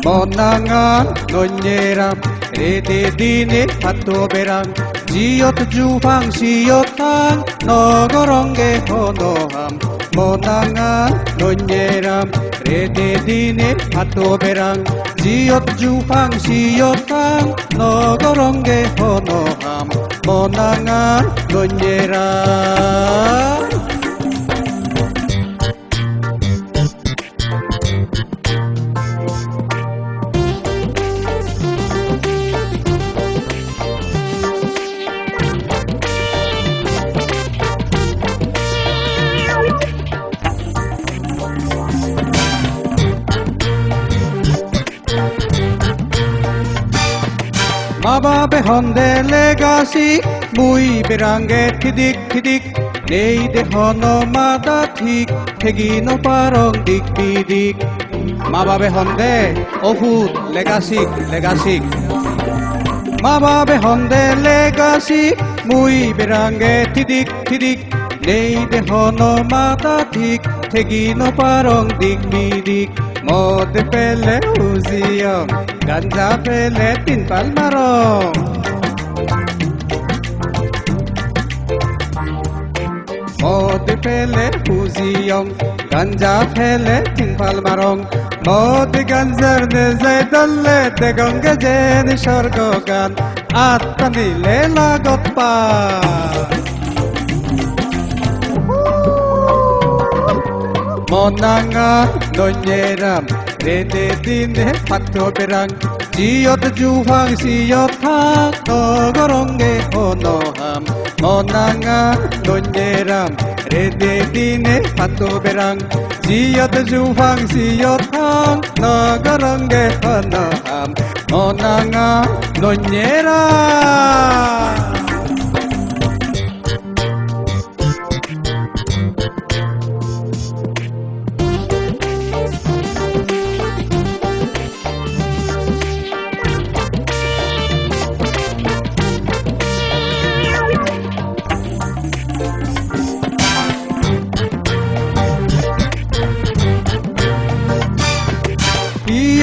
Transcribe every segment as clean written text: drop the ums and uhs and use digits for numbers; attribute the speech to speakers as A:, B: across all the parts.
A: Monangan nonyeram rede dine hatoberam jiot jupang siotang nogoronge honoham Monangan nonyeram rede dine hatoberam jiot jupang siotang nogoronge honoham Monangan nonyeram Mababe honde legacy mui berange thidik nei de hono mada thik thegino parong dik bidik Mababe honde ofut legacy Mababe honde legacy mui berange thidik nei de hono mada thik thegino parong dik bidik Mod pele uziong ganja pele tinpal marong Mod pele uziong ganja pele tinpal marong Mod ganjar ne zaidalle de ganga jen sorgogan attanile lagot pa Monangan nonyeram rede dine hatoberang jiot jupang siotang nogoronge honoham Monangan nonyeram rede dine hatoberang jiot jupang siotang nogoronge honoham Monangan nonyeram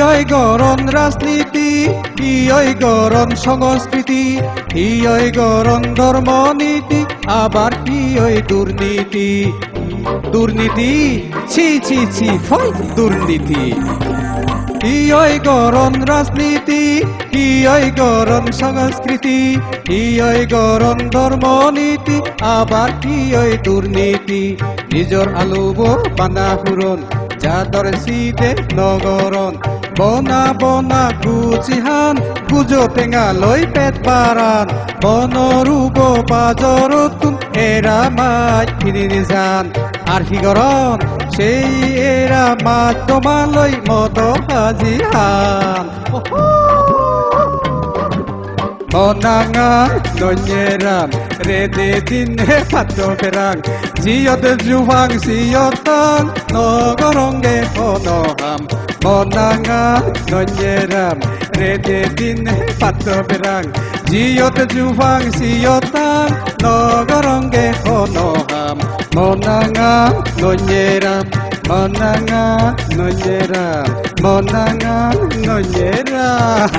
A: ইয়ই গরণ রাজনীতি ইয়ই গরণ সংস্কৃতি ইয়ই গরণ ধর্মনীতি আবার ইয়ই দুর্নীতি দুর্নীতি ছি ছি ছি ফল দুর্নীতি ইয়ই গরণ রাজনীতি ইয়ই গরণ সংস্কৃতি ইয়ই গরণ ধর্মনীতি আবার ইয়ই দুর্নীতি নিজর আলুব বানা হুরন যাদর সিদে নগরন বনা বনা গুচিহান গুজো টেঙা লৈ পেট বারান বনরুব বাজরতুন এরা মাছ কিনি যান আর হিগরন সেই এরা মাছ তোমালৈ মদ হাজিহান Monangan nonyeram rede dine hatoberang jiot jupang siotang nogoronge honoham Monangan nonyeram rede dine hatoberang jiot jupang siotang nogoronge honoham Monangan nonyeram Monangan nonyeram Monangan nonyeram